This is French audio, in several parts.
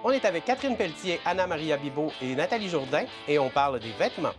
On est avec Catherine Pelletier, Anna-Maria Bibeau et Nathalie Jourdain et on parle des vêtements.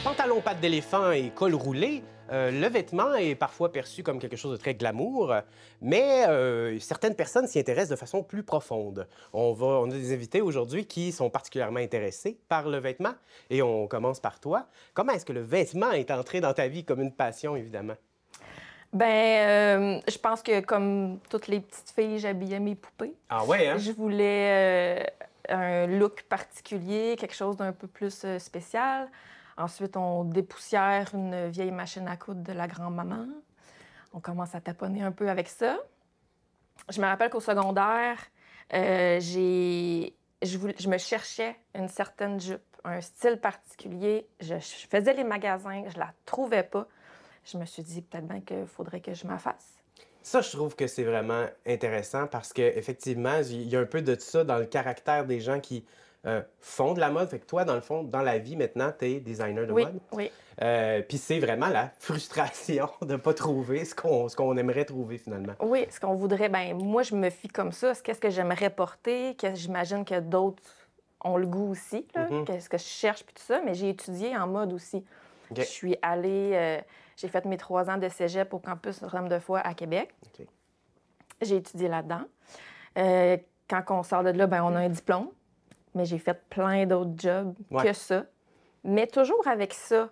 Pantalon, pattes d'éléphant et col roulé, le vêtement est parfois perçu comme quelque chose de très glamour, mais certaines personnes s'y intéressent de façon plus profonde. On a des invités aujourd'hui qui sont particulièrement intéressés par le vêtement et on commence par toi. Comment est-ce que le vêtement est entré dans ta vie comme une passion, évidemment? Je pense que comme toutes les petites filles, j'habillais mes poupées. Ah ouais, hein? Je voulais un look particulier, quelque chose d'un peu plus spécial. Ensuite, on dépoussière une vieille machine à coudre de la grand-maman. On commence à taponner un peu avec ça. Je me rappelle qu'au secondaire, je me cherchais une certaine jupe, un style particulier. Je faisais les magasins, je la trouvais pas. Je me suis dit peut-être bien qu'il faudrait que je m'affasse. Ça, je trouve que c'est vraiment intéressant parce qu'effectivement, il y a un peu de ça dans le caractère des gens qui font de la mode. Fait que toi, dans le fond, dans la vie, maintenant, tu es designer de mode. Oui. Puis c'est vraiment la frustration de ne pas trouver ce qu'on aimerait trouver, finalement. Oui, ce qu'on voudrait. Bien, moi, je me fie comme ça. Qu'est-ce que j'aimerais porter? J'imagine que d'autres ont le goût aussi. Qu'est-ce que je cherche, puis tout ça. Mais j'ai étudié en mode aussi. Okay. Je suis allée... j'ai fait mes 3 ans de cégep au campus Notre-Dame-de-Foix à Québec. Okay. J'ai étudié là-dedans. Quand on sort de là, bien, on a un diplôme. Mais j'ai fait plein d'autres jobs que ça. Mais toujours avec ça.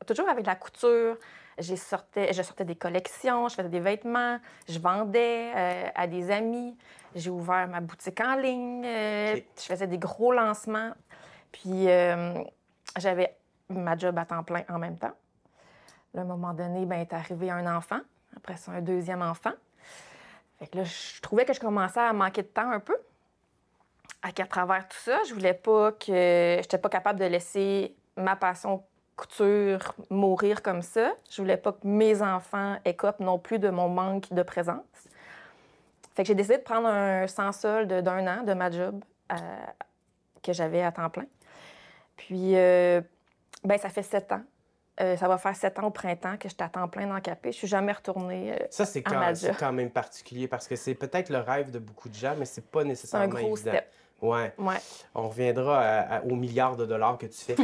Toujours avec la couture. Je sortais des collections, je faisais des vêtements, je vendais à des amis. J'ai ouvert ma boutique en ligne. Je faisais des gros lancements. Puis j'avais ma job à temps plein en même temps. Là, à un moment donné, bien, est arrivé un enfant. Après ça, un deuxième enfant. Fait que là, je trouvais que je commençais à manquer de temps un peu. À travers tout ça, je voulais pas que... J'étais pas capable de laisser ma passion couture mourir comme ça. Je voulais pas que mes enfants écopent non plus de mon manque de présence. Fait que j'ai décidé de prendre un sans-solde d'1 an de ma job que j'avais à temps plein. Puis, bien, ça fait 7 ans. Ça va faire 7 ans au printemps que j'étais à temps plein dans Capé. Je suis jamais retournée Ça, c'est quand même particulier parce que c'est peut-être le rêve de beaucoup de gens, mais c'est pas nécessairement évident. C'est un gros step. Ouais. On reviendra aux milliards de dollars que tu fais.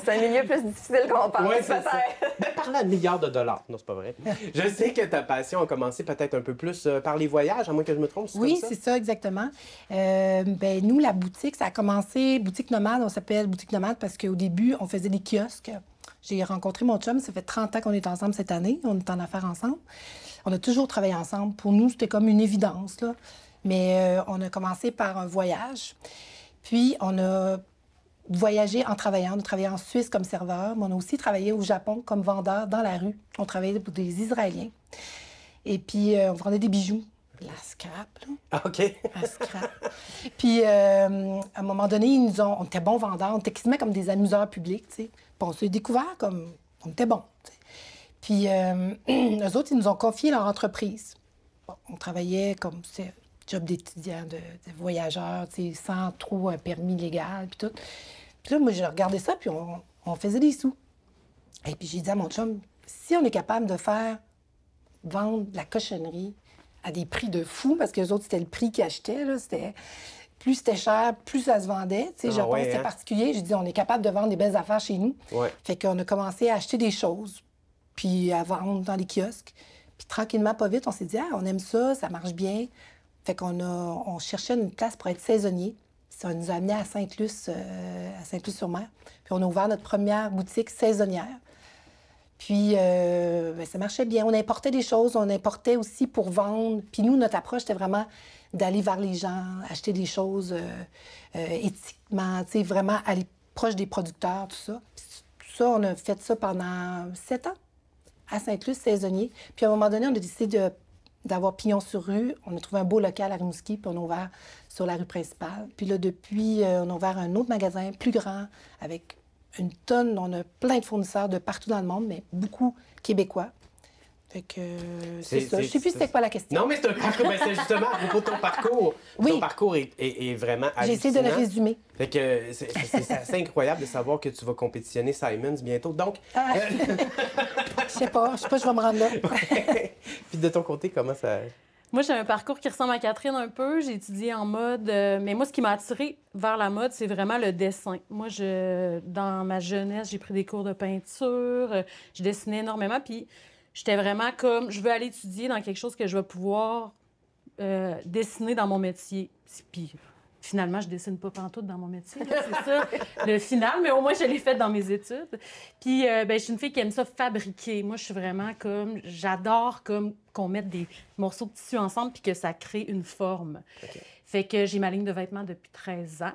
C'est un milieu plus difficile qu'on pense, peut-être. Ben, parlant de milliards de dollars, non, c'est pas vrai. Je sais que ta passion a commencé peut-être un peu plus par les voyages, à moins que je me trompe. Oui, c'est ça, exactement. Ben, nous, la boutique, ça a commencé, boutique nomade, on s'appelle boutique nomade parce qu'au début, on faisait des kiosques. J'ai rencontré mon chum, ça fait 30 ans qu'on est ensemble cette année, on est en affaires ensemble. On a toujours travaillé ensemble. Pour nous, c'était comme une évidence, là. Mais on a commencé par un voyage. Puis, on a voyagé en travaillant. On a travaillé en Suisse comme serveur, mais on a aussi travaillé au Japon comme vendeur dans la rue. On travaillait pour des Israéliens. Et puis, on vendait des bijoux. La scrap, là. Ah, OK. La scrap. Puis, à un moment donné, on était bons vendeurs. On était quasiment comme des amuseurs publics, tu sais. Puis, on s'est découvert comme... On était bons, tu sais. Puis, eux autres, ils nous ont confié leur entreprise. Bon, on travaillait comme... job d'étudiant, de voyageur, tu sais, sans trop un permis légal, puis tout. Puis là, moi, j'ai regardé ça, puis on faisait des sous. Et puis j'ai dit à mon chum, si on est capable de vendre de la cochonnerie à des prix de fou, parce que les autres, c'était le prix qu'ils achetaient, là, plus c'était cher, plus ça se vendait. Tu sais, je pense que c'était particulier. J'ai dit, on est capable de vendre des belles affaires chez nous. Ouais. Fait qu'on a commencé à acheter des choses, puis à vendre dans les kiosques. Puis tranquillement, pas vite, on s'est dit, ah, on aime ça, ça marche bien. Fait on cherchait une place pour être saisonnier. Ça nous a amenés à Sainte-Luce-sur-Mer. Puis on a ouvert notre première boutique saisonnière. Puis ça marchait bien. On importait des choses, on importait aussi pour vendre. Puis nous, notre approche, c'était vraiment d'aller vers les gens, acheter des choses éthiquement, tu sais, vraiment aller proche des producteurs, tout ça. Puis tout ça, on a fait ça pendant 7 ans. à Sainte-Luce, saisonnier. Puis à un moment donné, on a décidé d'avoir pignon sur rue. On a trouvé un beau local à Rimouski, puis on a ouvert sur la rue principale. Puis là, depuis, on a ouvert un autre magasin plus grand, avec une tonne. On a plein de fournisseurs de partout dans le monde, mais beaucoup québécois. Fait que c'est ça. Je sais plus c'était quoi la question. Non, mais c'est un parcours. Ben, c'est justement à propos de ton parcours. Oui. Ton parcours est vraiment hallucinant. J'ai essayé de le résumer. Fait que c'est assez incroyable de savoir que tu vas compétitionner Simons bientôt. Donc, Je sais pas, je vais me rendre là. puis de ton côté, comment ça... Moi, j'ai un parcours qui ressemble à Catherine un peu. J'ai étudié en mode, mais moi, ce qui m'a attirée vers la mode, c'est vraiment le dessin. Moi, dans ma jeunesse, j'ai pris des cours de peinture, je dessinais énormément, puis j'étais vraiment comme, je veux aller étudier dans quelque chose que je vais pouvoir dessiner dans mon métier. Puis finalement, je dessine pas pantoute dans mon métier, là, c'est ça le final, mais au moins, je l'ai fait dans mes études. Puis, je suis une fille qui aime ça fabriquer. Moi, je suis vraiment comme, j'adore comme qu'on mette des morceaux de tissu ensemble puis que ça crée une forme. Okay. Fait que j'ai ma ligne de vêtements depuis 13 ans.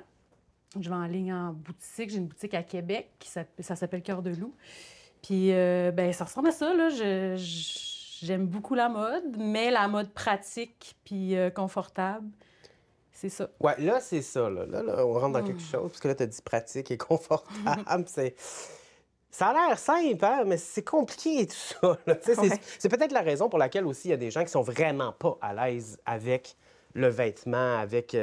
Je vais en ligne en boutique. J'ai une boutique à Québec, ça s'appelle Cœur de Loup. Puis, ça ressemble à ça, là. J'aime beaucoup la mode, mais la mode pratique puis confortable, c'est ça. Ouais, là, c'est ça. Là, on rentre dans quelque chose, parce que là, tu as dit pratique et confortable. Ça a l'air simple, hein, mais c'est compliqué tout ça. Là. C'est peut-être la raison pour laquelle aussi il y a des gens qui sont vraiment pas à l'aise avec le vêtement, avec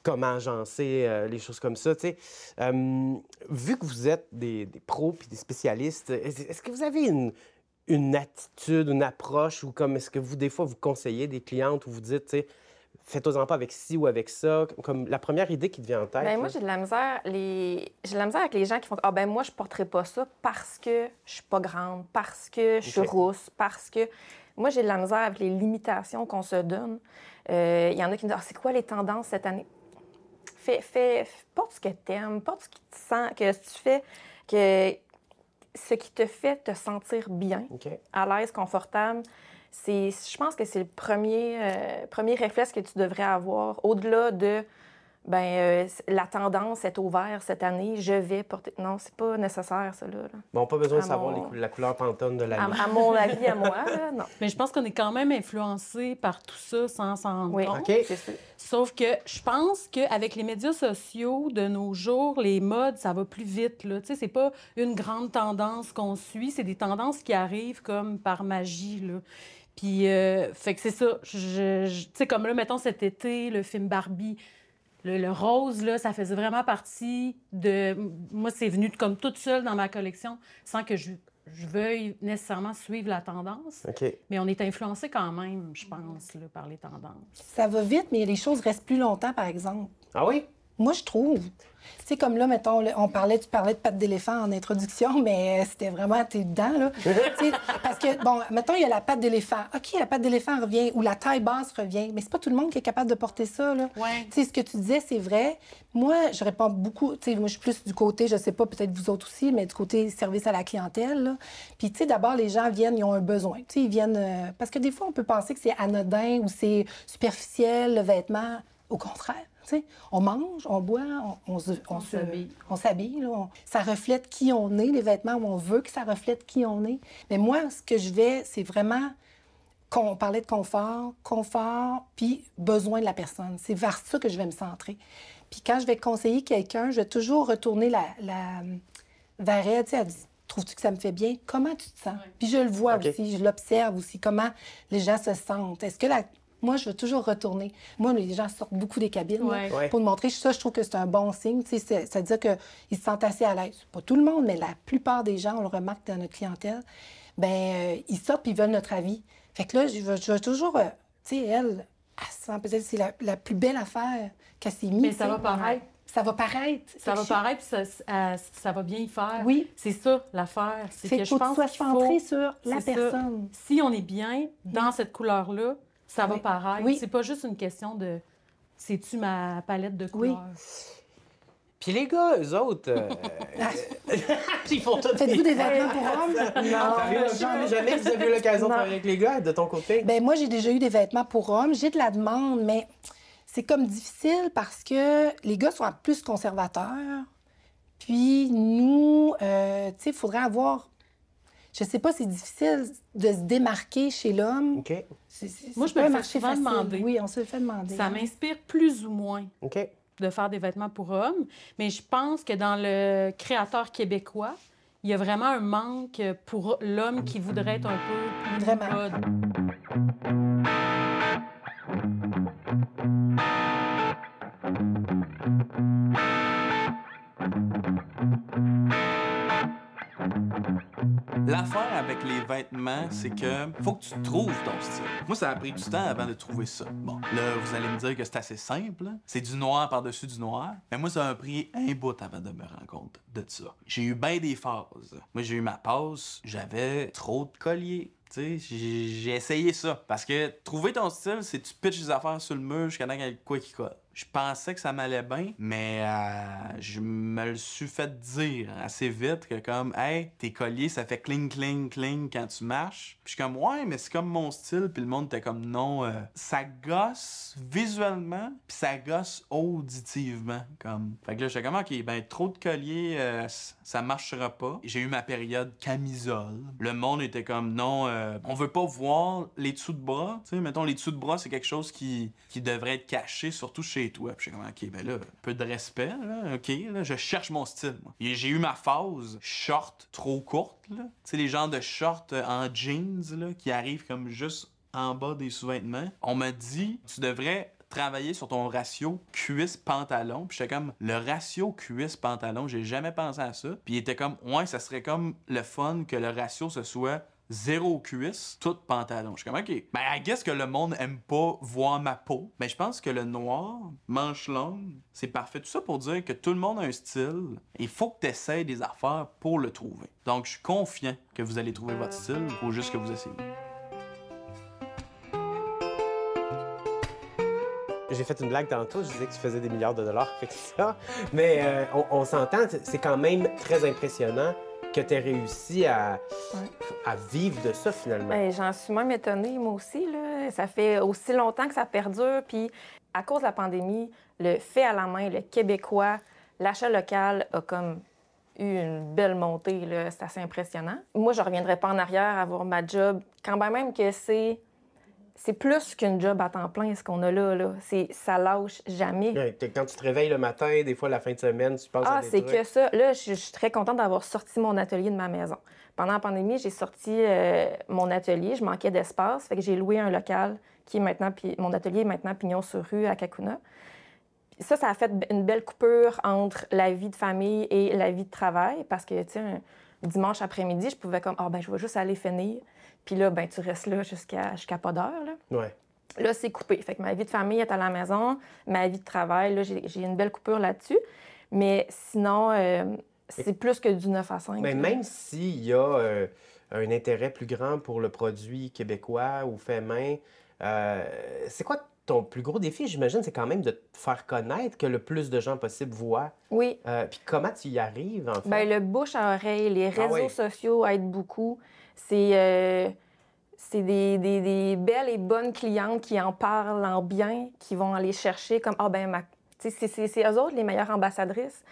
comment agencer les choses comme ça. Vu que vous êtes des pros et des spécialistes, est-ce que vous avez une attitude, une approche, ou comme est-ce que vous, des fois, vous conseillez des clientes ou vous dites, tu sais, faites-en pas avec ci ou avec ça, comme la première idée qui te vient en tête? Bien, moi, j'ai de la misère. J'ai de la misère avec les gens qui font « Ah, ben moi, je porterai pas ça parce que je suis pas grande, parce que je suis rousse, parce que... » Moi, j'ai de la misère avec les limitations qu'on se donne. Il y en a qui me disent « Ah, c'est quoi les tendances cette année? » Porte ce que t'aimes, porte ce qui te sent, que tu fais, que ce qui te fait te sentir bien, à l'aise, confortable. Je pense que c'est le premier réflexe que tu devrais avoir, au-delà de la tendance est ouverte cette année, je vais porter... Non, c'est pas nécessasaire, ça, là. Bon, pas besoin de savoir la couleur Pantone de l'année. À mon avis, à moi, là, non. Mais je pense qu'on est quand même influencé par tout ça sans s'en rendre compte. OK. C'est ça. Sauf que je pense qu'avec les médias sociaux de nos jours, les modes, ça va plus vite, là. Tu sais, c'est pas une grande tendance qu'on suit, c'est des tendances qui arrivent comme par magie, là. Puis, fait que c'est ça. Tu sais, comme là, mettons, cet été, le film Barbie, le rose, là, ça faisait vraiment partie de... Moi, c'est venu comme toute seule dans ma collection, sans que je veuille nécessairement suivre la tendance. OK. Mais on est influencé quand même, je pense, là, par les tendances. Ça va vite, mais les choses restent plus longtemps, par exemple. Ah oui? Moi, je trouve. Tu sais, comme là, mettons, tu parlais de pattes d'éléphant en introduction, mais c'était vraiment, t'es dedans, là. Parce que, bon, mettons, il y a la patte d'éléphant. OK, la patte d'éléphant revient, ou la taille basse revient, mais c'est pas tout le monde qui est capable de porter ça, là. Ouais. Tu sais, ce que tu disais, c'est vrai. Moi, je réponds beaucoup, tu sais, moi, je suis plus du côté, je sais pas, peut-être vous autres aussi, mais du côté service à la clientèle, là. Puis, tu sais, d'abord, les gens viennent, ils ont un besoin. Tu sais, ils viennent... parce que des fois, on peut penser que c'est anodin ou c'est superficiel, le vêtement. Au contraire. T'sais, on mange, on boit, on s'habille. Là, ça reflète qui on est, les vêtements, où on veut que ça reflète qui on est. Mais moi, ce que je vais, c'est vraiment... On parlait de confort, puis besoin de la personne. C'est vers ça que je vais me centrer. Puis quand je vais conseiller quelqu'un, je vais toujours retourner vers elle. Elle dit, trouves-tu que ça me fait bien? Comment tu te sens? Ouais. Puis je le vois aussi, je l'observe aussi, comment les gens se sentent. Est-ce que Moi, je veux toujours retourner. Moi, les gens sortent beaucoup des cabines pour me montrer. Ça, je trouve que c'est un bon signe. C'est-à-dire qu'ils se sentent assez à l'aise. Pas tout le monde, mais la plupart des gens, on le remarque dans notre clientèle, ils sortent et ils veulent notre avis. Fait que là, je veux toujours... tu sais, elle sent peut-être que c'est la plus belle affaire qu'elle s'est mise. Mais ça va paraître. Ça va paraître. Ça va paraître, puis ça va bien y faire. Oui. C'est ça, l'affaire. C'est que je pense qu'il faut centrer sur la personne. Si on est bien dans cette couleur-là, ça va paraître. Oui. C'est pas juste une question de « c'est-tu ma palette de couleurs? » Puis les gars, eux autres, ils font tout. Faites-vous des vêtements pour hommes? Non, jamais vous avez eu l'occasion de travailler avec les gars, de ton côté? Bien, moi, j'ai déjà eu des vêtements pour hommes. J'ai de la demande, mais c'est comme difficile parce que les gars sont plus conservateurs. Puis nous, tu sais, il faudrait avoir... je sais pas, c'est difficile de se démarquer chez l'homme. OK. Moi, je pas me un le fais marché souvent facile. demander. Oui, on se le fait demander. Ça m'inspire plus ou moins OK. de faire des vêtements pour hommes, mais je pense que dans le créateur québécois, il y a vraiment un manque pour l'homme qui voudrait être un peu plus Vraiment. mode. L'affaire avec les vêtements, c'est que faut que tu trouves ton style. Moi, ça a pris du temps avant de trouver ça. Bon, là, vous allez me dire que c'est assez simple. Hein. C'est du noir par-dessus du noir. Mais moi, ça a pris un bout avant de me rendre compte de ça. J'ai eu bien des phases. Moi, j'ai eu ma pause, j'avais trop de colliers. Tu sais, j'ai essayé ça. Parce que trouver ton style, c'est tu pitches des affaires sur le mur jusqu'à temps qu'il y ait quoi qui colle. Je pensais que ça m'allait bien, mais je me le suis fait dire assez vite que comme, hey, tes colliers, ça fait cling, cling, cling quand tu marches. Puis je suis comme, ouais, mais c'est comme mon style. Puis le monde était comme, non, ça gosse visuellement, puis ça gosse auditivement. Comme. Fait que là, j'étais comme, ok, ben trop de colliers, ça marchera pas. J'ai eu ma période camisole. Le monde était comme, non, on veut pas voir les dessous de bras. Tu sais, mettons, les dessous de bras, c'est quelque chose qui devrait être caché, surtout chez toi. Puis je suis comme, ok, ben là, un peu de respect, là, ok, là, je cherche mon style, moi. Et j'ai eu ma phase short trop courte, là. Tu sais, les genres de shorts en jeans, là, qui arrivent comme juste en bas des sous-vêtements. On m'a dit, tu devrais travailler sur ton ratio cuisse-pantalon. Puis j'étais comme, le ratio cuisse-pantalon, j'ai jamais pensé à ça. Puis il était comme, ouais, ça serait comme le fun que le ratio, ce soit 0 cuisse, tout pantalon. Je suis comme, OK. Ben, I guess que le monde aime pas voir ma peau. Mais je pense que le noir, manche longue, c'est parfait. Tout ça pour dire que tout le monde a un style. Il faut que tu essaies des affaires pour le trouver. Donc, je suis confiant que vous allez trouver votre style. Il faut juste que vous essayez. J'ai fait une blague tantôt, je disais que tu faisais des milliards de dollars avec ça. Mais on s'entend, c'est quand même très impressionnant que tu aies réussi à vivre de ça, finalement. Ben, j'en suis même étonnée, moi aussi. Là. Ça fait aussi longtemps que ça perdure. Puis, à cause de la pandémie, le fait à la main, le québécois, l'achat local a comme eu une belle montée. Là. C'est assez impressionnant. Moi, je ne reviendrai pas en arrière à avoir ma job, quand même que c'est plus qu'une job à temps plein, ce qu'on a là. Ça lâche jamais. Ouais, quand tu te réveilles le matin, des fois, la fin de semaine, tu penses à des c'est trucs. que ça. Là, je suis très contente d'avoir sorti mon atelier de ma maison. Pendant la pandémie, j'ai sorti mon atelier. Je manquais d'espace. Fait que j'ai loué un local qui est maintenant... Mon atelier est maintenant Pignon-sur-Rue à Cacouna. Ça a fait une belle coupure entre la vie de famille et la vie de travail. Parce que, tu sais, un dimanche après-midi, je pouvais comme, je vais juste aller finir. Puis là, tu restes là jusqu'à pas d'heure. Là. Ouais. Là, c'est coupé. Fait que ma vie de famille est à la maison, ma vie de travail, là, j'ai une belle coupure là-dessus. Mais sinon, c'est plus que du 9 à 5. Mais là. même s'il y a un intérêt plus grand pour le produit québécois ou fait main, c'est quoi ton plus gros défi? J'imagine, c'est quand même de te faire connaître, que le plus de gens possible voient. Oui. Puis comment tu y arrives, en fait? Bien, le bouche à oreille, les réseaux oui. sociaux aident beaucoup. C'est des belles et bonnes clientes qui en parlent en bien, qui vont aller chercher comme, c'est eux autres les meilleures ambassadrices.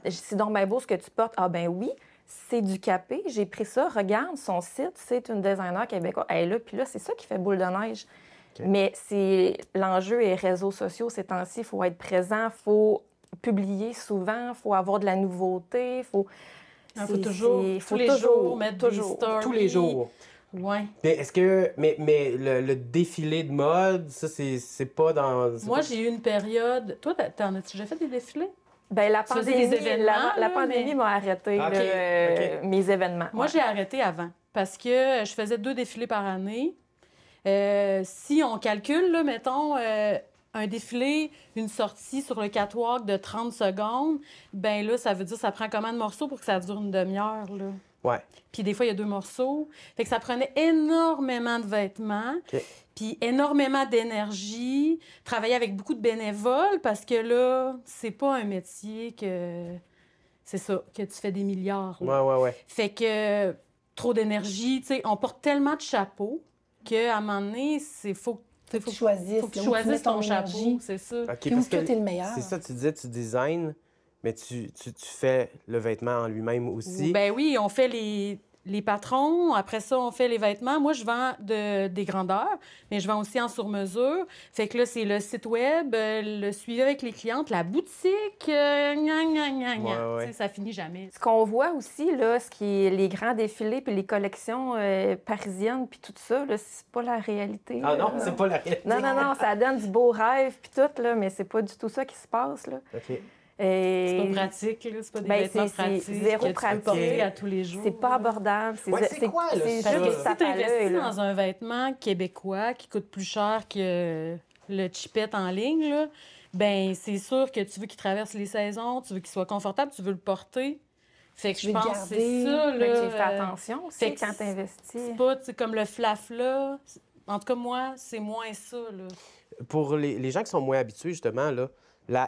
C'est donc bien beau ce que tu portes. Oui, c'est du capé. J'ai pris ça. Regarde son site. C'est une designer québécoise. Elle est là. Puis là, c'est ça qui fait boule de neige. Okay. Mais l'enjeu est réseaux sociaux ces temps-ci. Il faut être présent. Il faut publier souvent. Il faut avoir de la nouveauté. Il faut toujours mettre des stories. Tous les jours. Ouais. Mais est-ce que. Mais le défilé de mode, ça, c'est pas dans. Moi, j'ai eu une période. Toi, t'en as-tu déjà fait des défilés? Bien, la pandémie m'a arrêté mes événements. Moi, j'ai arrêté avant parce que je faisais 2 défilés par année. Si on calcule, là, mettons, un défilé, une sortie sur le catwalk de 30 secondes, bien là, ça veut dire que ça prend combien de morceaux pour que ça dure une demi-heure, là? Ouais. Puis des fois, il y a 2 morceaux. Fait que ça prenait énormément de vêtements, puis énormément d'énergie. Travailler avec beaucoup de bénévoles parce que là, c'est pas un métier que... C'est ça, que tu fais des milliards. Là. Ouais. Fait que trop d'énergie, tu sais, on porte tellement de chapeaux qu'à un moment donné, faut que tu choisisses ton chapeau, c'est ça. Puis où toi, t'es le meilleur. C'est ça, tu disais, tu designs, mais tu fais le vêtement en lui-même aussi. Ben oui, on fait les les patrons. Après ça, on fait les vêtements. Moi, je vends des grandeurs, mais je vends aussi en sur-mesure. Fait que là, c'est le site web, le suivi avec les clientes, la boutique. Gna, gna, gna, gna. Ouais. Tu sais, ça finit jamais. Ce qu'on voit aussi, là, ce qui est les grands défilés puis les collections parisiennes puis tout ça, là, c'est pas la réalité. Ah là. non, c'est pas la réalité. Non, ça donne du beau rêve puis tout, là, mais c'est pas du tout ça qui se passe, là. OK. C'est pas pratique, là. C'est pas des vêtements c'est pratiques. zéro que tu peux pratique. porter à tous les jours. C'est pas abordable. C'est quoi, là, c'est ça? juste que Si ça tu tape à l'œil, investis là. dans un vêtement québécois qui coûte plus cher que le chipette en ligne, là, ben c'est sûr que tu veux qu'il traverse les saisons, tu veux qu'il soit confortable, tu veux le porter. Fait que Tu je veux le pense que c'est garder. ça, Fait que là. tu fais attention aussi fait que quand tu investis. C'est pas, tu sais, comme le flafla. En tout cas, moi, c'est moins ça, là. Pour les gens qui sont moins habitués, justement, là,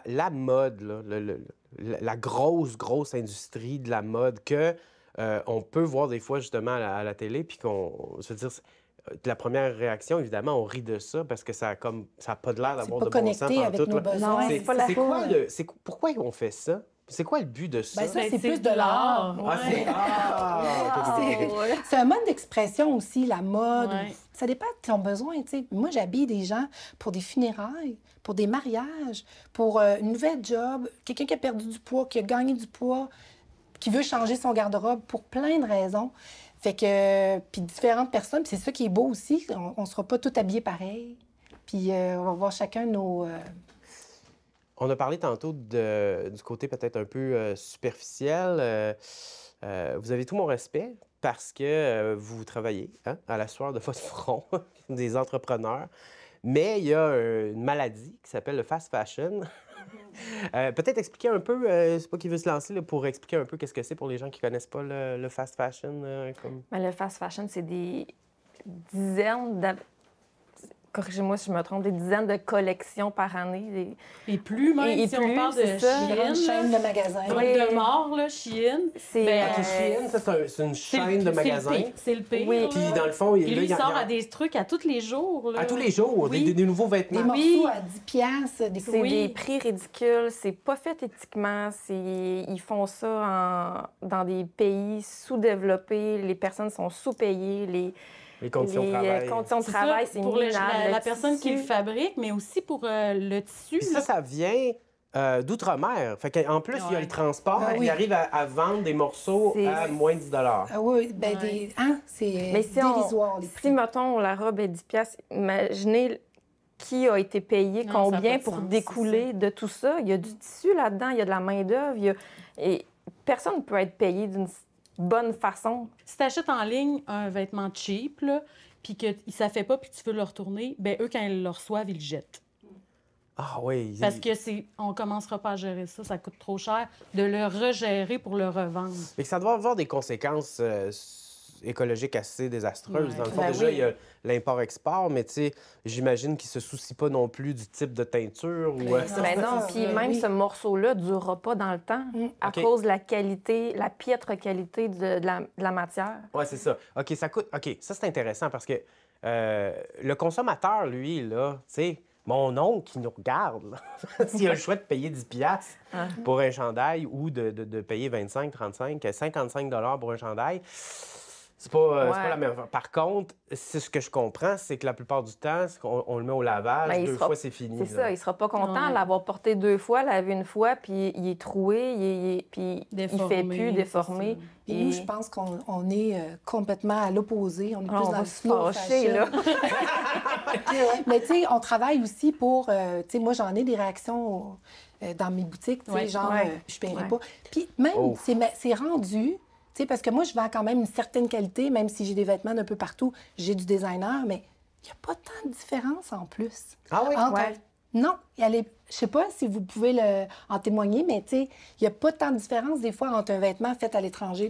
la mode, là, la grosse industrie de la mode que on peut voir des fois, justement, à la télé, puis qu'on... Je veux dire, la première réaction, évidemment, on rit de ça parce que ça a pas de l'air d'avoir pas de bon sens connecté avec pantoute, nos là. besoins. Non, c'est pas la Pourquoi on fait ça? C'est quoi le but de ça? Ben ça, Ben, c'est plus de l'art. Ah, c'est... Ah, OK, OK, OK. C'est un mode d'expression aussi, la mode. Ouais. Ça dépend de ton besoin. Tu sais. Moi, j'habille des gens pour des funérailles, pour des mariages, pour une nouvelle job, quelqu'un qui a perdu du poids, qui a gagné du poids, qui veut changer son garde-robe pour plein de raisons. Fait que, puis différentes personnes, puis c'est ça qui est beau aussi, on ne sera pas tous habillés pareil. Puis on va voir chacun nos... On a parlé tantôt du côté peut-être un peu superficiel. Vous avez tout mon respect parce que vous travaillez à la sueur de votre front, des entrepreneurs. Mais il y a une maladie qui s'appelle le fast fashion. Peut-être expliquer un peu, c'est pas qui veut se lancer, là, pour expliquer un peu qu'est-ce que c'est pour les gens qui connaissent pas le fast fashion. Comme... Mais le fast fashion, c'est des dizaines corrigez-moi si je me trompe, des dizaines de collections par année. Et plus, même, Et si plus, on parle c'est de ça. Une grande Shein, chaîne là, de magasins. truc Oui. de mort, là, Shein. C'est Ben, OK, Shein, ça, c'est une chaîne de magasins. C'est le pire. Oui. là. Puis dans le fond, Puis lui, là, il y a- sort y a- à des trucs à tous les jours. Là. à tous les jours, Oui. des nouveaux Des vêtements. morceaux Oui. à 10 piastres, des C'est Oui. des prix ridicules, c'est pas fait éthiquement, ils font ça dans des pays sous-développés, les personnes sont sous-payées, Les conditions de les travail. conditions de C'est travail, ça, c'est pour minable. la Le personne qui le tissu, fabrique, mais aussi pour le tissu. Puis ça vient d'outre-mer. Fait qu'en plus, il y a Ouais. le transport. Ah oui. Il arrive à vendre des morceaux C'est- à moins de 10 $. Ah oui, ben Ouais. c'est Mais si on- dérisoire, les Si, prix. mettons, la robe est 10 piastres, imaginez qui a été payé, Non, ça a combien pas de pour sens, découler de tout ça. Il y a du tissu là-dedans, il y a de la main-d'œuvre, et personne ne peut être payé d'une bonne façon. Si tu achètes en ligne un vêtement cheap, là, puis que ça fait pas, puis que tu veux le retourner, ben eux, quand ils le reçoivent, ils le jettent. Ah oui. Parce que on commencera pas à gérer ça, ça coûte trop cher de le regérer pour le revendre. Mais que ça doit avoir des conséquences écologiques assez désastreuses. Ouais. Dans le fond, Ben déjà, oui. il y a l'import-export, mais tu sais, j'imagine qu'ils se soucient pas non plus du type de teinture ou... Ben non, puis même oui. ce morceau-là ne durera pas dans le temps à OK. cause de la qualité, la piètre qualité de la matière. Ouais, c'est ça. OK, ça coûte... OK, ça, c'est intéressant parce que le consommateur, lui, là, tu sais, mon oncle qui nous regarde, là, s'il a le choix de payer 10 piastres pour un chandail ou de payer 25, 35, 55 $ pour un chandail, c'est pas la même affaire. Par contre, c'est ce que je comprends, c'est que la plupart du temps, on le met au lavage, Ben, il 2 sera- fois, c'est fini. C'est là. ça, il sera pas content Ouais. de l'avoir porté 2 fois, lavé une fois, puis il est troué, puis il fait plus, déformé. Et nous, je pense qu'on est complètement à l'opposé. On est Ah, plus on dans va le se slow fâcher, là. fashion. Mais tu sais, on travaille aussi pour... tu sais, moi, j'en ai des réactions dans mes boutiques, tu sais, Ouais. genre, Ouais. je paierai Ouais. pas. Puis même, Oh. c'est rendu... Tu sais, parce que moi, je vends quand même une certaine qualité, même si j'ai des vêtements d'un peu partout, j'ai du designer, mais il n'y a pas tant de différence en plus. Ah oui? Entre- Ouais. Non, je sais pas si vous pouvez en témoigner, mais tu sais, il n'y a pas tant de différence des fois entre un vêtement fait à l'étranger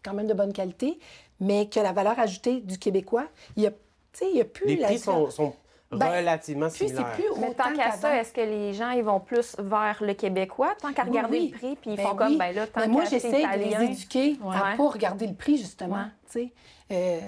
quand même de bonne qualité, mais que la valeur ajoutée du Québécois, il y a, tu sais, il y a plus Les la prix différence. sont Ben, relativement Puis c'est similaires. plus Mais autant tant qu'à ça, qu'avant. est-ce que les gens ils vont plus vers le québécois, tant qu'à regarder Oui. le prix, puis ils Ben font comme, oui. ben là, tant Mais moi, qu'à j'essaie acheter de les italien. éduquer à Ouais. ne pas regarder le prix, justement. Ouais. Tu sais.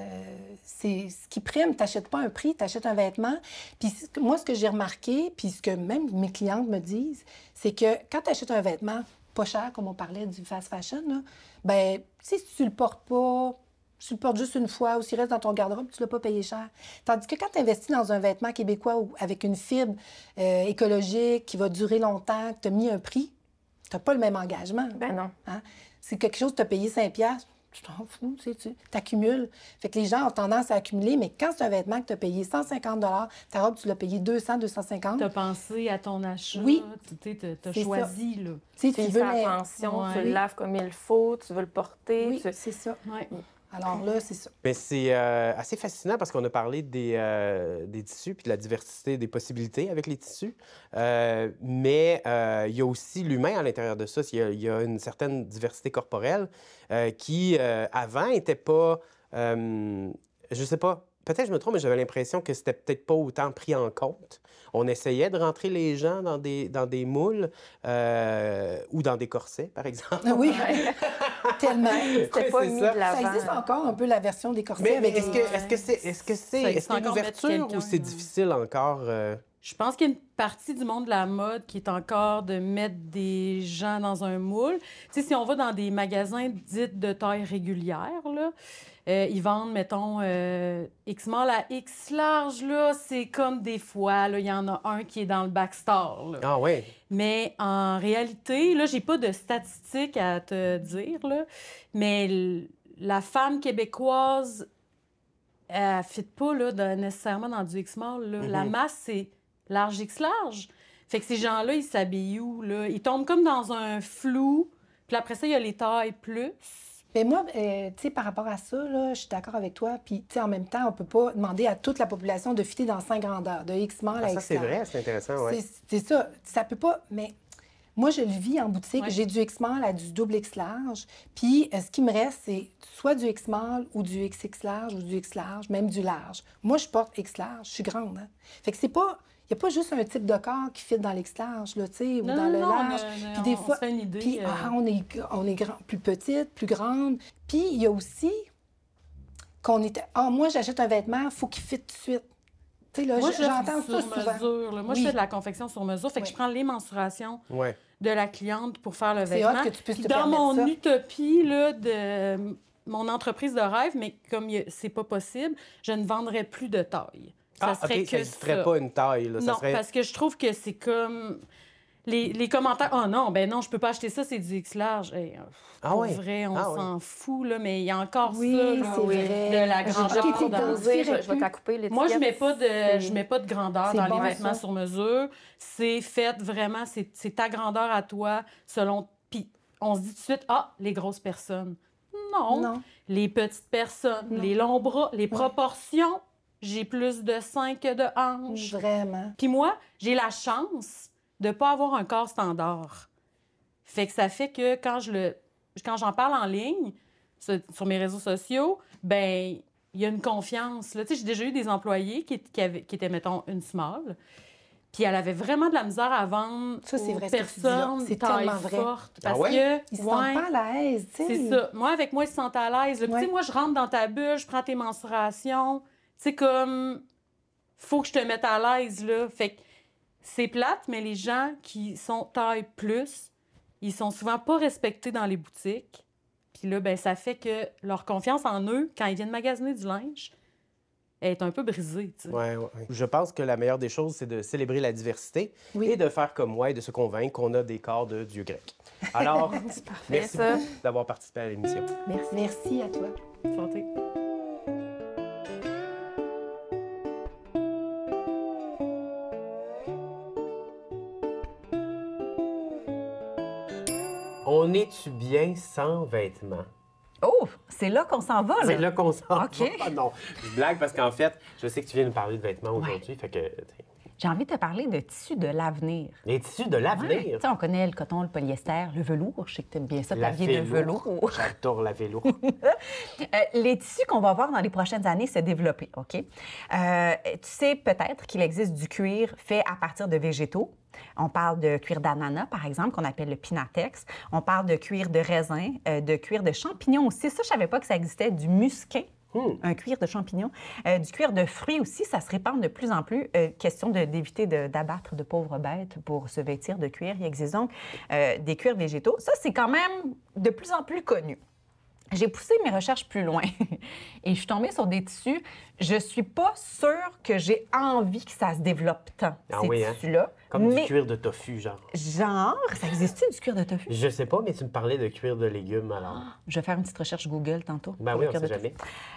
C'est ce qui prime. Tu n'achètes pas un prix, tu achètes un vêtement. Puis moi, ce que j'ai remarqué, puis ce que même mes clientes me disent, c'est que quand tu achètes un vêtement pas cher, comme on parlait du fast fashion, là, ben si tu le portes pas tu le portes juste une fois ou s'il reste dans ton garde-robe, tu ne l'as pas payé cher. Tandis que quand tu investis dans un vêtement québécois ou avec une fibre écologique qui va durer longtemps, que tu as mis un prix, tu n'as pas le même engagement. Ben non. Hein? C'est quelque chose que tu as payé 5$, tu t'en fous, tu accumules. Fait que les gens ont tendance à accumuler, mais quand c'est un vêtement que tu as payé 150 ta robe, tu l'as payé 200, 250. Tu as pensé à ton achat. Oui. Tu as choisi, là. Tu Tu fais attention, tu le laves comme il faut, tu veux le porter. Oui, c'est ça. Ouais. Alors là, c'est ça. Mais c'est assez fascinant parce qu'on a parlé des tissus puis de la diversité des possibilités avec les tissus. Mais il y a aussi l'humain à l'intérieur de ça. Il y a une certaine diversité corporelle qui, avant, n'était pas... je sais pas, peut-être je me trompe, mais j'avais l'impression que c'était peut-être pas autant pris en compte. On essayait de rentrer les gens dans des moules ou dans des corsets, par exemple. Oui, tellement. C'était pas mis de Ça l'avant. existe encore un peu la version des corsets Mais avec est-ce que c'est une encore mettre ouverture quelqu'un, ou c'est difficile encore? Je pense qu'il y a une partie du monde de la mode qui est encore de mettre des gens dans un moule. Tu sais, si on va dans des magasins dits de taille régulière, là, ils vendent, mettons, X small à X large, là, c'est comme des fois, là, il y en a un qui est dans le backstore, là. Ah oui. Mais en réalité, là, j'ai pas de statistiques à te dire, là, mais la femme québécoise, elle ne fit pas là, nécessairement dans du X-Small. Là. La masse, c'est large X-large. Fait que ces gens-là, ils s'habillent où, là? Ils tombent comme dans un flou. Puis après ça, il y a les tailles plus. Mais moi, tu sais, par rapport à ça, là, je suis d'accord avec toi. Puis, tu sais, en même temps, on peut pas demander à toute la population de fitter dans 5 grandeurs, de X-small à Ça, X-large. c'est vrai, c'est intéressant, oui. C'est ça. Ça peut pas... Mais moi, je le vis en boutique. Ouais. J'ai du X-small à du double X-large. Puis, ce qui me reste, c'est soit du X-small ou du XX large ou du X-large, même du large. Moi, je porte X-large. Je suis grande, hein? Fait que c'est pas... Il n'y a pas juste un type de corps qui fit dans l'X-large, là, tu sais, ou Non, dans le non, large. Puis des on fois... se fait une idée. Puis, on est plus petite, plus grande. Puis, il y a aussi qu'on était... moi, j'achète un vêtement, il faut qu'il fit tout de suite. Tu sais, là, Moi, j'entends sur ça souvent. mesure, là. Moi, Oui. je fais de la confection sur mesure. Fait que Oui. je prends les mensurations Ouais. de la cliente pour faire le C'est vêtement. hot que tu puisses Puis te dans permettre mon ça. utopie là, de mon entreprise de rêve, mais comme c'est pas possible, je ne vendrais plus de taille. Ça serait OK, que ça n'existerait pas une taille. Là. Ça Non, serait... parce que je trouve que c'est comme... Les commentaires, « Oh non, ben non, je peux pas acheter ça, c'est du X large. Hey, pour ouais? vrai, on Ah s'en fout, là, mais il y a encore Oui, ça. c'est là, vrai. de la J'ai grandeur. pas été dans- posée. Je vais t'en couper l'étiquette. Moi, je mets pas de grandeur C'est dans bon, les vêtements ça. sur mesure. C'est fait vraiment, c'est ta grandeur à toi, selon... Puis on se dit tout de suite, ah, les grosses personnes. Non. Non. Les petites personnes, Non. les longs bras, les proportions. J'ai plus de seins que de hanches. Vraiment. Puis moi, j'ai la chance de ne pas avoir un corps standard. Fait que ça fait que quand j'en parle en ligne, sur mes réseaux sociaux, ben il y a une confiance. Là. Tu sais, j'ai déjà eu des employés qui étaient, mettons, une small, puis elle avait vraiment de la misère à vendre Ça, c'est aux vrai, ce que tu dis là. personnes C'est taille tellement vrai. forte. Ah Parce ouais? que, Ils se sentent pas à l'aise, tu sais. c'est ça. Moi, avec moi, ils se sentent à l'aise. là. Puis, Ouais. tu sais, moi, je rentre dans ta bulle, je prends tes mensurations. C'est comme... Faut que je te mette à l'aise, là. Fait que c'est plate, mais les gens qui sont taille plus, ils sont souvent pas respectés dans les boutiques. Puis là, ben ça fait que leur confiance en eux, quand ils viennent magasiner du linge, elle est un peu brisée, tu sais. Ouais. Je pense que la meilleure des choses, c'est de célébrer la diversité Oui. et de faire comme moi et de se convaincre qu'on a des corps de dieu grec. Alors, merci ça. beaucoup d'avoir participé à l'émission. Merci à toi. Santé. On est-tu bien sans vêtements? Oh, c'est là qu'on s'en va, là. C'est là qu'on s'en OK. va. Non, je blague parce qu'en fait, je sais que tu viens nous parler de vêtements aujourd'hui, fait que... J'ai envie de te parler de tissus de l'avenir. Les tissus de Ouais. l'avenir. Tu sais, on connaît le coton, le polyester, le velours. Je sais que tu aimes bien ça, La t'habiller de velours. velours. J'adore la vélo. Les tissus qu'on va voir dans les prochaines années se développer, OK? Tu sais peut-être qu'il existe du cuir fait à partir de végétaux. On parle de cuir d'ananas, par exemple, qu'on appelle le pinatex. On parle de cuir de raisin, de cuir de champignon aussi. Ça, je savais pas que ça existait, du musquin. Un cuir de champignon. Du cuir de fruits aussi, ça se répand de plus en plus. Question d'éviter d'abattre de pauvres bêtes pour se vêtir de cuir. Il existe donc des cuirs végétaux. Ça, c'est quand même de plus en plus connu. j'ai poussé mes recherches plus loin et je suis tombée sur des tissus. Je suis pas sûre que j'ai envie que ça se développe tant, ces tissus-là. Comme du cuir de tofu, genre. Genre, ça existe-tu du cuir de tofu? Je sais pas, mais tu me parlais de cuir de légumes, alors. Je vais faire une petite recherche Google tantôt. Ben oui, on sait jamais.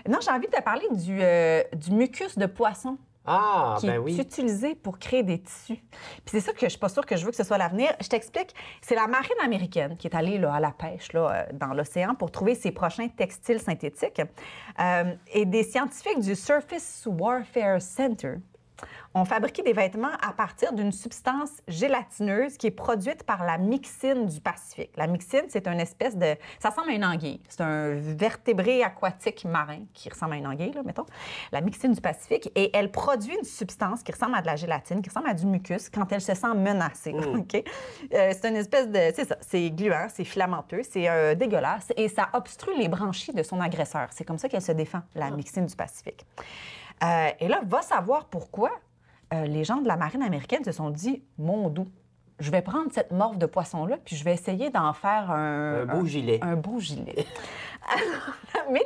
Non, j'ai envie de te parler du mucus de poisson. Ah, qui est utilisé pour créer des tissus. Puis c'est ça que je suis pas sûre que je veux que ce soit l'avenir. Je t'explique. C'est la marine américaine qui est allée là, à la pêche là, dans l'océan pour trouver ses prochains textiles synthétiques. Et des scientifiques du Surface Warfare Center ont fabriqué des vêtements à partir d'une substance gélatineuse qui est produite par la myxine du Pacifique. La myxine, c'est une espèce de... Ça ressemble à une anguille. C'est un vertébré aquatique marin qui ressemble à une anguille, là, mettons. La myxine du Pacifique. Et elle produit une substance qui ressemble à de la gélatine, qui ressemble à du mucus quand elle se sent menacée. OK? C'est une espèce de... C'est ça. C'est gluant, c'est filamenteux, c'est dégueulasse et ça obstrue les branchies de son agresseur. C'est comme ça qu'elle se défend, la myxine du Pacifique. Et là, va savoir pourquoi les gens de la marine américaine se sont dit « Mon doux, je vais prendre cette morve de poisson-là puis je vais essayer d'en faire un beau gilet. » Un beau gilet. Mais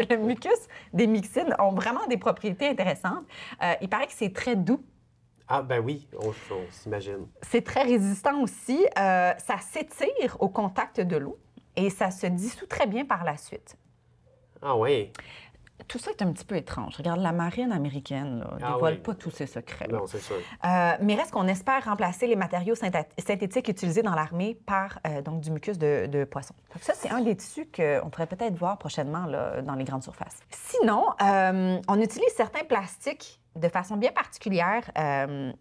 le mucus des myxines ont vraiment des propriétés intéressantes. Il paraît que c'est très doux. Ah ben oui, on s'imagine. C'est très résistant aussi. Ça s'étire au contact de l'eau et ça se dissout très bien par la suite. Ah oui. Tout ça est un petit peu étrange. Regarde, la marine américaine ne dévoile pas tous ses secrets. Non, c'est sûr. Mais reste qu'on espère remplacer les matériaux synthétiques utilisés dans l'armée par donc, du mucus de poisson. Ça, c'est un des tissus qu'on pourrait peut-être voir prochainement là, dans les grandes surfaces. Sinon, on utilise certains plastiques de façon bien particulière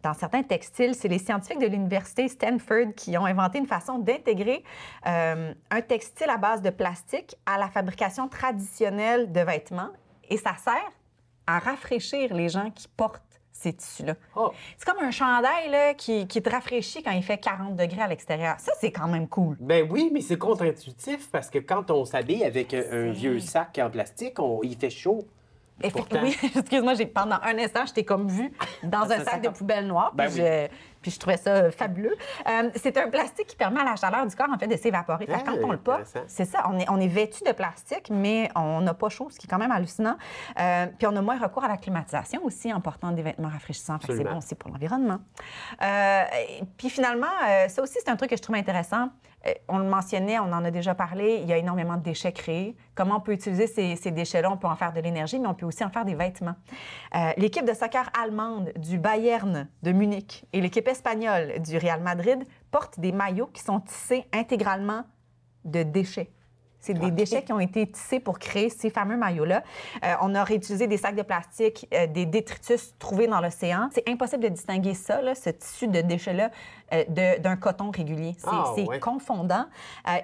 dans certains textiles. C'est les scientifiques de l'université Stanford qui ont inventé une façon d'intégrer un textile à base de plastique à la fabrication traditionnelle de vêtements. Et ça sert à rafraîchir les gens qui portent ces tissus-là. Oh. C'est comme un chandail là, qui te rafraîchit quand il fait 40 degrés à l'extérieur. Ça, c'est quand même cool. Ben oui, mais c'est contre-intuitif parce que quand on s'habille avec un vieux sac en plastique, il fait chaud. Oui, excuse-moi, pendant un instant, je t'ai comme vu dans un sac de poubelle noire, puis je trouvais ça fabuleux. C'est un plastique qui permet à la chaleur du corps, en fait, de s'évaporer. Fait que quand on le porte, c'est ça, on est vêtu de plastique, mais on n'a pas chaud, ce qui est quand même hallucinant. Puis on a moins recours à la climatisation aussi en portant des vêtements rafraîchissants. Fait que c'est bon aussi pour l'environnement. Puis finalement, ça aussi, c'est un truc que je trouve intéressant. On le mentionnait, on en a déjà parlé, il y a énormément de déchets créés. Comment on peut utiliser ces déchets-là? On peut en faire de l'énergie, mais on peut aussi en faire des vêtements. L'équipe de soccer allemande du Bayern de Munich et l'équipe espagnole du Real Madrid portent des maillots qui sont tissés intégralement de déchets. C'est des déchets qui ont été tissés pour créer ces fameux maillots-là. On a réutilisé des sacs de plastique, des détritus trouvés dans l'océan. C'est impossible de distinguer ça, là, ce tissu de déchets-là, d'un coton régulier. C'est confondant.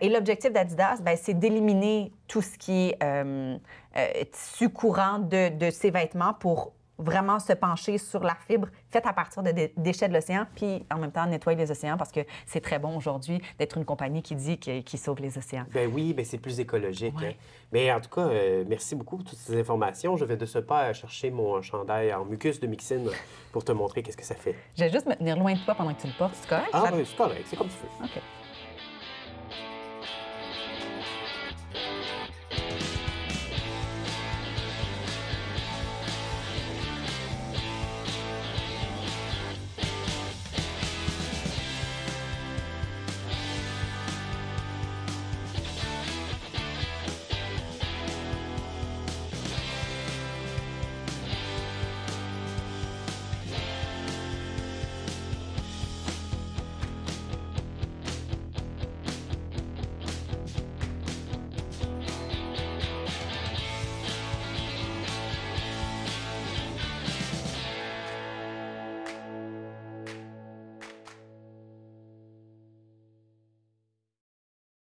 Et l'objectif d'Adidas, c'est d'éliminer tout ce qui est tissu courant de ces vêtements pour vraiment se pencher sur la fibre faite à partir de déchets de l'océan, puis en même temps nettoyer les océans parce que c'est très bon aujourd'hui d'être une compagnie qui dit qu'il sauve les océans. Ben oui, c'est plus écologique. Ouais. Hein. Mais en tout cas, merci beaucoup pour toutes ces informations. Je vais de ce pas chercher mon chandail en mucus de myxine pour te montrer qu'est-ce que ça fait. Je vais juste me tenir loin de toi pendant que tu le portes, c'est correct? Ah, c'est correct, c'est comme tu veux. OK.